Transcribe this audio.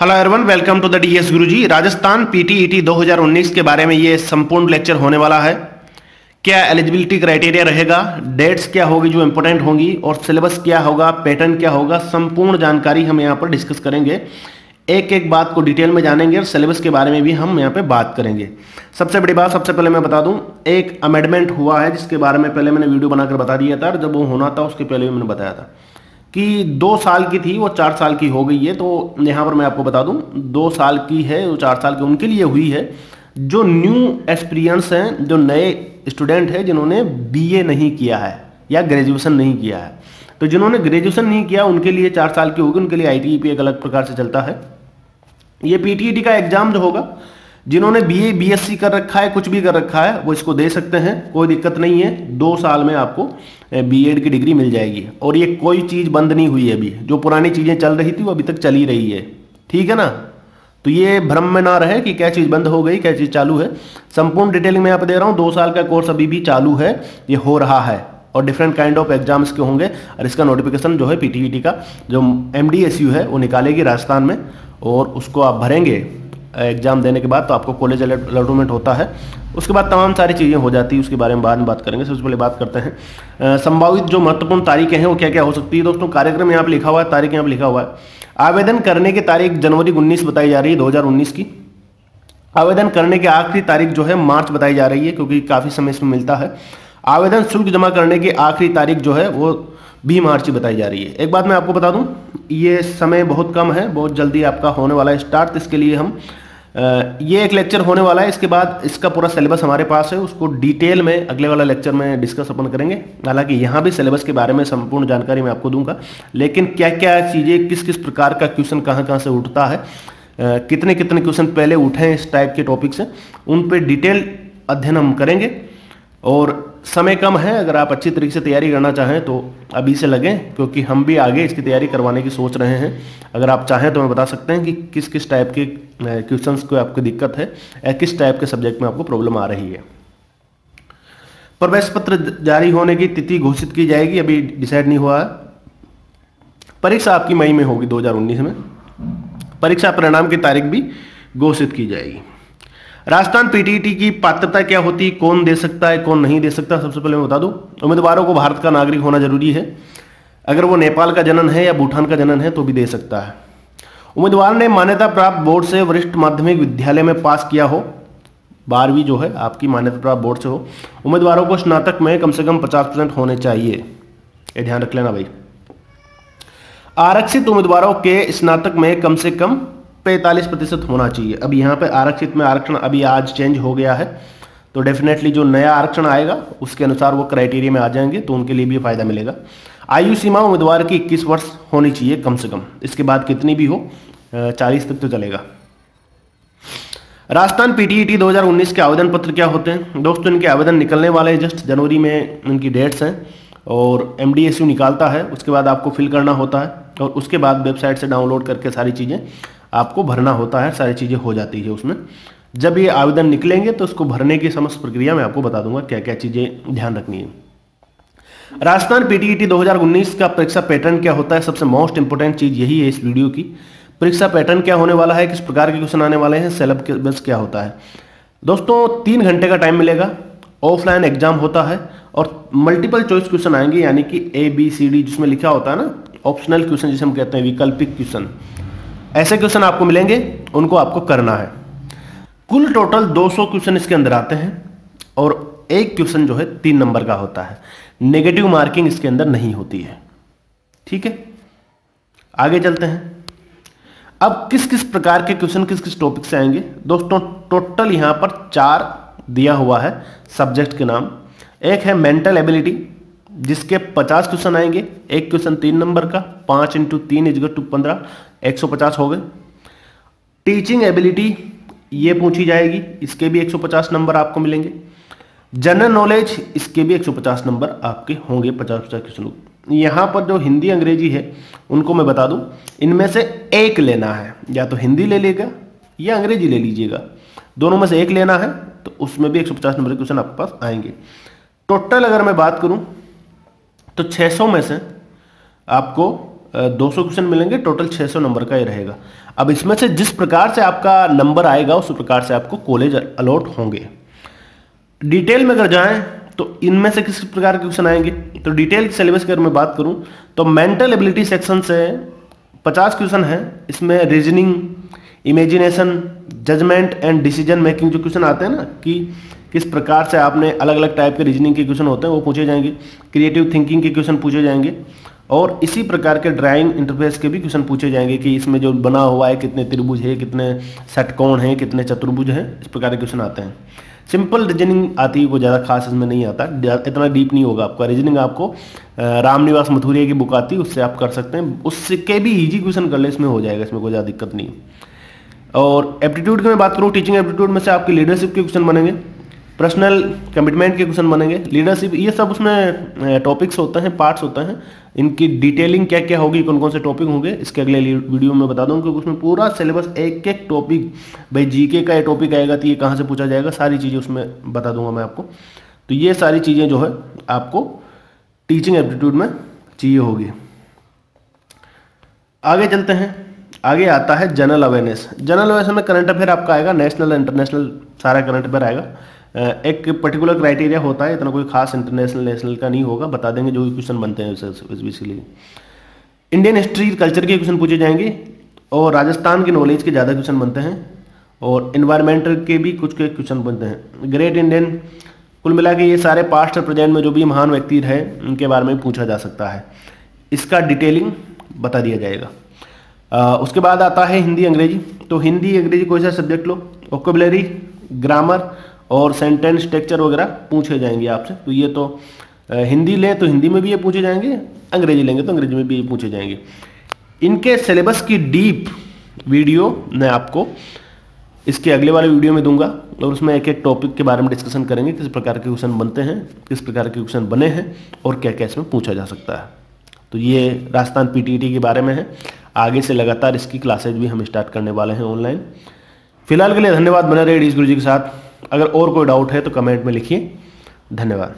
Hello everyone, welcome to the DS Guruji. Rajasthan PTET 2019 के बारे में ये संपूर्ण लेक्चर होने वाला है। क्या एलिजिबिलिटी क्राइटेरिया रहेगा, डेट्स क्या होगी जो इंपॉर्टेंट होंगी, और सिलेबस क्या होगा, पैटर्न क्या होगा, संपूर्ण जानकारी हम यहाँ पर डिस्कस करेंगे। एक एक बात को डिटेल में जानेंगे और सिलेबस के बारे में भी हम यहाँ पे बात करेंगे। सबसे बड़ी बात, सबसे पहले मैं बता दूं, एक अमेंडमेंट हुआ है जिसके बारे में पहले मैंने वीडियो बनाकर बता दिया था, और जब वो होना था उसके पहले भी मैंने बताया था कि 2 साल की थी, वो 4 साल की हो गई है। तो यहाँ पर मैं आपको बता दूं, 2 साल की है, वो 4 साल की उनके लिए हुई है जो न्यू एक्सपीरियंस हैं, जो नए स्टूडेंट हैं जिन्होंने बीए नहीं किया है या ग्रेजुएशन नहीं किया है। तो जिन्होंने ग्रेजुएशन नहीं किया उनके लिए 4 साल की होगी, उनके लिए आईटीईपी एक अलग प्रकार से चलता है। ये पीटीईटी का एग्जाम जो होगा, जिन्होंने बीए बीएससी कर रखा है, कुछ भी कर रखा है, वो इसको दे सकते हैं, कोई दिक्कत नहीं है। 2 साल में आपको बीएड की डिग्री मिल जाएगी, और ये कोई चीज़ बंद नहीं हुई है। अभी जो पुरानी चीज़ें चल रही थी वो अभी तक चल ही रही है, ठीक है ना। तो ये भ्रम में ना रहे कि क्या चीज़ बंद हो गई, क्या चीज़ चालू है। संपूर्ण डिटेलिंग में यहाँ पे दे रहा हूँ। 2 साल का कोर्स अभी भी चालू है, ये हो रहा है, और डिफरेंट काइंड ऑफ एग्जाम्स के होंगे। और इसका नोटिफिकेशन जो है पीटीईटी का जो एमडीएसयू है वो निकालेगी राजस्थान में, और उसको आप भरेंगे एग्जाम देने के बाद। तो आपको कॉलेज अलॉटमेंट होता है, उसके बाद तमाम सारी चीज़ें हो जाती है, उसके बारे में बाद में बात करेंगे। सबसे पहले बात करते हैं संभावित जो महत्वपूर्ण तारीखें हैं वो क्या क्या हो सकती है। दोस्तों, कार्यक्रम यहाँ पर लिखा हुआ है, तारीख यहाँ पर लिखा हुआ है। आवेदन करने की तारीख जनवरी 19 बताई जा रही है 2019 की। आवेदन करने की आखिरी तारीख जो है मार्च बताई जा रही है, क्योंकि काफ़ी समय इसमें मिलता है। आवेदन शुल्क जमा करने की आखिरी तारीख जो है वो भी मार्च ही बताई जा रही है। एक बात मैं आपको बता दूं, ये समय बहुत कम है, बहुत जल्दी आपका होने वाला है स्टार्ट। इसके लिए हम ये एक लेक्चर होने वाला है, इसके बाद इसका पूरा सिलेबस हमारे पास है, उसको डिटेल में अगले वाला लेक्चर में डिस्कस अपन करेंगे। हालांकि यहाँ भी सिलेबस के बारे में संपूर्ण जानकारी मैं आपको दूंगा, लेकिन क्या क्या चीज़ें, किस किस प्रकार का क्वेश्चन कहाँ कहाँ से उठता है, कितने कितने क्वेश्चन पहले उठे हैं इस टाइप के टॉपिक से, उन पर डिटेल अध्ययन हम करेंगे। और समय कम है, अगर आप अच्छी तरीके से तैयारी करना चाहें तो अभी से लगें, क्योंकि हम भी आगे इसकी तैयारी करवाने की सोच रहे हैं। अगर आप चाहें तो मैं बता सकते हैं कि किस किस टाइप के क्वेश्चंस को आपको दिक्कत है या किस टाइप के सब्जेक्ट में आपको प्रॉब्लम आ रही है। प्रवेश पत्र जारी होने की तिथि घोषित की जाएगी, अभी डिसाइड नहीं हुआ है। परीक्षा आपकी मई में होगी 2019 में। परीक्षा परिणाम की तारीख भी घोषित की जाएगी। राजस्थान पीटीईटी की पात्रता क्या होती है, कौन दे सकता है, कौन नहीं दे सकता। सबसे पहले मैं बता दूं, उम्मीदवारों को भारत का नागरिक होना जरूरी है। अगर वो नेपाल का जनन है या भूटान का जनन है तो भी दे सकता है। उम्मीदवार ने मान्यता प्राप्त बोर्ड से वरिष्ठ माध्यमिक विद्यालय में पास किया हो, 12वीं जो है आपकी मान्यता प्राप्त बोर्ड से हो। उम्मीदवारों को स्नातक में कम से कम 50% होने चाहिए, ये ध्यान रख लेना भाई। आरक्षित उम्मीदवारों के स्नातक में कम से कम 45% होना चाहिए। अब यहाँ पे आरक्षित में आरक्षण अभी आज चेंज हो गया है, तो डेफिनेटली जो नया आरक्षण आएगा उसके अनुसार वो क्राइटेरिया में आ जाएंगे, तो उनके लिए भी फायदा मिलेगा। आयु सीमा उम्मीदवार की 21 वर्ष होनी चाहिए कम से कम, इसके बाद कितनी भी हो 40 तक तो चलेगा। राजस्थान पीटीईटी 2019 के आवेदन पत्र क्या होते हैं। दोस्तों, इनके आवेदन निकलने वाले हैं, जस्ट जनवरी में इनकी डेट्स हैं, और एमडीएसयू निकालता है, उसके बाद आपको फिल करना होता है, और उसके बाद वेबसाइट से डाउनलोड करके सारी चीज़ें आपको भरना होता है, सारी चीज़ें हो जाती है उसमें। जब ये आवेदन निकलेंगे तो उसको भरने की समस्त प्रक्रिया मैं आपको बता दूंगा, क्या क्या चीज़ें ध्यान रखनी है। राजस्थान पीटीईटी 2019 का परीक्षा पैटर्न क्या होता है, सबसे मोस्ट इंपोर्टेंट चीज़ यही है इस वीडियो की। परीक्षा पैटर्न क्या होने वाला है, किस प्रकार के क्वेश्चन आने वाले हैं, सिलेबस क्या होता है। दोस्तों, 3 घंटे का टाइम मिलेगा, ऑफलाइन एग्जाम होता है, और मल्टीपल चॉइस क्वेश्चन आएंगे, यानी कि ABCD जिसमें लिखा होता है ना, ऑप्शनल क्वेश्चन जिसे हम कहते हैं, वैकल्पिक क्वेश्चन, ऐसे क्वेश्चन आपको मिलेंगे, उनको आपको करना है। कुल टोटल 200 क्वेश्चन इसके अंदर आते हैं, और एक क्वेश्चन जो है 3 नंबर का होता है। नेगेटिव मार्किंग इसके अंदर नहीं होती है, ठीक है। आगे चलते हैं। अब किस किस प्रकार के क्वेश्चन किस किस टॉपिक से आएंगे। दोस्तों, टोटल यहां पर 4 दिया हुआ है सब्जेक्ट के नाम। एक है मेंटल एबिलिटी, जिसके 50 क्वेश्चन आएंगे, एक क्वेश्चन 3 नंबर का, 5 × 3 = 15, 150 हो गए। टीचिंग एबिलिटी ये पूछी जाएगी, इसके भी 150 नंबर आपको मिलेंगे। जनरल नॉलेज, इसके भी 150 नंबर आपके होंगे, 50-50 क्वेश्चन। यहाँ पर जो हिंदी अंग्रेजी है उनको मैं बता दूं, इनमें से एक लेना है, या तो हिंदी ले लेगा या अंग्रेजी ले लीजिएगा, दोनों में से एक लेना है, तो उसमें भी 150 नंबर के क्वेश्चन आपके पास आएंगे। टोटल अगर मैं बात करूं तो 600 में से आपको 200 क्वेश्चन मिलेंगे, टोटल 600 नंबर का ये रहेगा। अब इसमें से जिस प्रकार से आपका नंबर आएगा उस प्रकार से आपको कॉलेज अलॉट होंगे। डिटेल में अगर जाएं तो इनमें से किस प्रकार के क्वेश्चन आएंगे, तो डिटेल सिलेबस की अगर मैं बात करूं तो मेंटल एबिलिटी सेक्शन से 50 क्वेश्चन है। इसमें reasoning, imagination, judgement and decision making जो क्वेश्चन आते हैं ना, कि किस प्रकार से आपने अलग अलग टाइप के रीजनिंग के क्वेश्चन होते हैं वो पूछे जाएंगे, क्रिएटिव थिंकिंग के क्वेश्चन पूछे जाएंगे, और इसी प्रकार के ड्राइंग इंटरफेस के भी क्वेश्चन पूछे जाएंगे कि इसमें जो बना हुआ है कितने त्रिभुज है, कितने षटकोण हैं, कितने चतुर्भुज हैं, इस प्रकार के क्वेश्चन आते हैं। सिंपल रीजनिंग आती है, वो ज़्यादा खास इसमें नहीं आता, इतना डीप नहीं होगा आपका रीजनिंग। आपको रामनिवास मथुरिया की बुक आती है, उससे आप कर सकते हैं, उसके भी इजी क्वेश्चन कर ले, इसमें हो जाएगा, इसमें कोई ज़्यादा दिक्कत नहीं है। और एप्टीट्यूड की मैं बात करूँ, टीचिंग एप्टीट्यूड में से आपकी लीडरशिप के क्वेश्चन बनेंगे, पर्सनल कमिटमेंट के क्वेश्चन बनेंगे, लीडरशिप, ये सब उसमें टॉपिक्स होते हैं, पार्ट्स होते हैं। इनकी डिटेलिंग क्या क्या होगी, कौन कौन से टॉपिक होंगे, इसके अगले वीडियो में बता दूँ, क्योंकि उसमें पूरा सिलेबस एक एक टॉपिक, भाई जीके का ये टॉपिक आएगा तो ये कहाँ से पूछा जाएगा, सारी चीज़ें उसमें बता दूंगा मैं आपको। तो ये सारी चीज़ें जो है आपको टीचिंग एप्टीट्यूड में चाहिए होगी। आगे चलते हैं, आगे आता है जनरल अवेयरनेस। जनरल अवेयरनेस में करंट अफेयर आपका आएगा, नेशनल इंटरनेशनल सारा करंट अफेयर आएगा। एक पर्टिकुलर क्राइटेरिया होता है, इतना कोई खास इंटरनेशनल नेशनल का नहीं होगा, बता देंगे जो भी क्वेश्चन बनते हैं बेसिकली। इंडियन हिस्ट्री कल्चर के क्वेश्चन पूछे जाएंगे, और राजस्थान की नॉलेज के ज़्यादा क्वेश्चन बनते हैं, और इन्वायरमेंटल के भी कुछ के क्वेश्चन बनते हैं। ग्रेट इंडियन, कुल मिला के ये सारे पास्ट और प्रेजेंट में जो भी महान व्यक्ति रहे उनके बारे में पूछा जा सकता है, इसका डिटेलिंग बता दिया जाएगा। उसके बाद आता है हिंदी अंग्रेजी। तो हिंदी अंग्रेजी कोई सा सब्जेक्ट लो, वोकैबुलरी, ग्रामर और सेंटेंस स्ट्रक्चर वगैरह पूछे जाएंगे आपसे। तो ये तो हिंदी लें तो हिंदी में भी ये पूछे जाएंगे, अंग्रेजी लेंगे तो अंग्रेजी में भी ये पूछे जाएंगे। इनके सिलेबस की डीप वीडियो मैं आपको इसके अगले वाले वीडियो में दूंगा, और उसमें एक एक टॉपिक के बारे में डिस्कशन करेंगे, किस प्रकार के क्वेश्चन बनते हैं, किस प्रकार के क्वेश्चन बने हैं, और क्या क्या इसमें पूछा जा सकता है। तो ये राजस्थान पीटीईटी के बारे में है। आगे से लगातार इसकी क्लासेज भी हम स्टार्ट करने वाले हैं ऑनलाइन। फिलहाल के लिए धन्यवाद, बने रहिए डीएस गुरुजी के साथ। अगर और कोई डाउट है तो कमेंट में लिखिए। धन्यवाद।